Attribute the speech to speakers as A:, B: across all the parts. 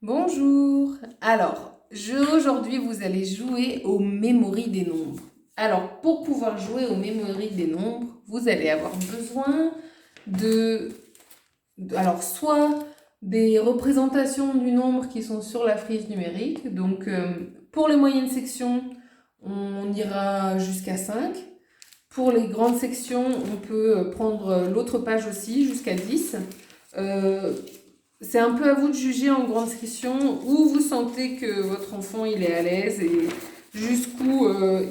A: Bonjour. Aujourd'hui, vous allez jouer aux mémories des nombres. Alors, pour pouvoir jouer aux mémories des nombres, vous allez avoir besoin soit des représentations du nombre qui sont sur la frise numérique. Donc, pour les moyennes sections, on ira jusqu'à 5. Pour les grandes sections, on peut prendre l'autre page aussi, jusqu'à 10. C'est un peu à vous de juger en grande section où vous sentez que votre enfant il est à l'aise et jusqu'où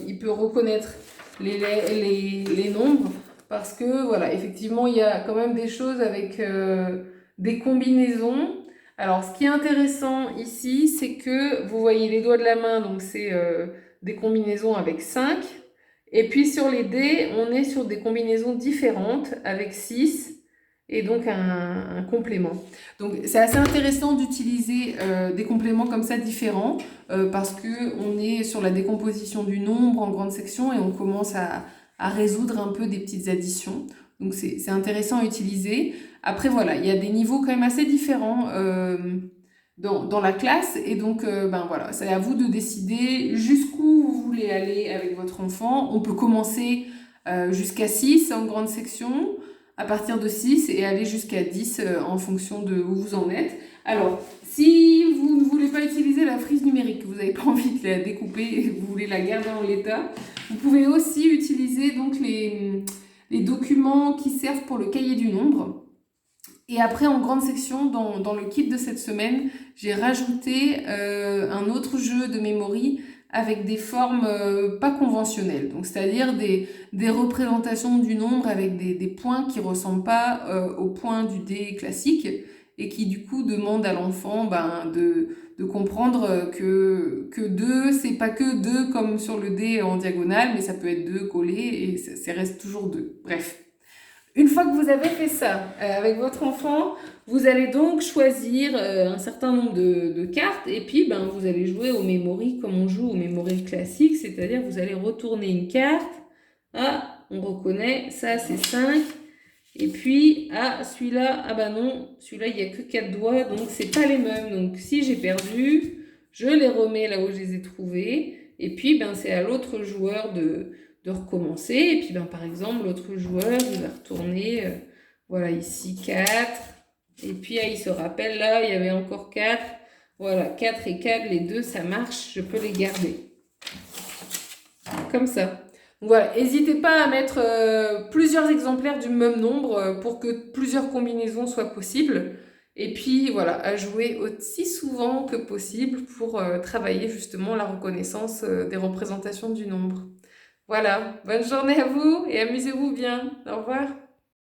A: il peut reconnaître les nombres. Parce que voilà, effectivement, il y a quand même des choses avec des combinaisons. Alors, ce qui est intéressant ici, c'est que vous voyez les doigts de la main, donc c'est des combinaisons avec 5. Et puis sur les dés, on est sur des combinaisons différentes avec 6 et donc un complément. Donc c'est assez intéressant d'utiliser des compléments comme ça différents parce qu'on est sur la décomposition du nombre en grande section et on commence à résoudre un peu des petites additions. Donc c'est intéressant à utiliser. Après voilà, il y a des niveaux quand même assez différents dans la classe et donc ben voilà, c'est à vous de décider jusqu'où vous voulez aller avec votre enfant. On peut commencer jusqu'à 6 en grande section, à partir de 6 et aller jusqu'à 10 en fonction de où vous en êtes. Alors, si vous ne voulez pas utiliser la frise numérique, vous n'avez pas envie de la découper et vous voulez la garder en l'état, vous pouvez aussi utiliser donc les documents qui servent pour le cahier du nombre. Et après, en grande section, dans le kit de cette semaine, j'ai rajouté un autre jeu de memory avec des formes pas conventionnelles. Donc, c'est-à-dire des représentations du nombre avec des points qui ne ressemblent pas aux points du dé classique et qui, du coup, demandent à l'enfant de comprendre que 2, c'est pas que 2 comme sur le dé en diagonale, mais ça peut être 2 collés et ça reste toujours 2. Bref. Une fois que vous avez fait ça avec votre enfant, vous allez donc choisir un certain nombre de cartes et puis vous allez jouer au memory comme on joue au memory classique, c'est-à-dire vous allez retourner une carte. Ah, on reconnaît, ça c'est 5. Et puis, ah, celui-là, ah bah non, celui-là il n'y a que 4 doigts, donc c'est pas les mêmes. Donc si j'ai perdu, je les remets là où je les ai trouvés. Et puis, c'est à l'autre joueur de recommencer. Et puis, par exemple, l'autre joueur, il va retourner, voilà, ici 4. Et puis, il se rappelle, là, il y avait encore 4. Voilà, 4 et 4, les deux, ça marche, je peux les garder. Comme ça. Voilà, n'hésitez pas à mettre plusieurs exemplaires du même nombre pour que plusieurs combinaisons soient possibles. Et puis voilà, à jouer aussi souvent que possible pour travailler justement la reconnaissance des représentations du nombre. Voilà, bonne journée à vous et amusez-vous bien. Au revoir.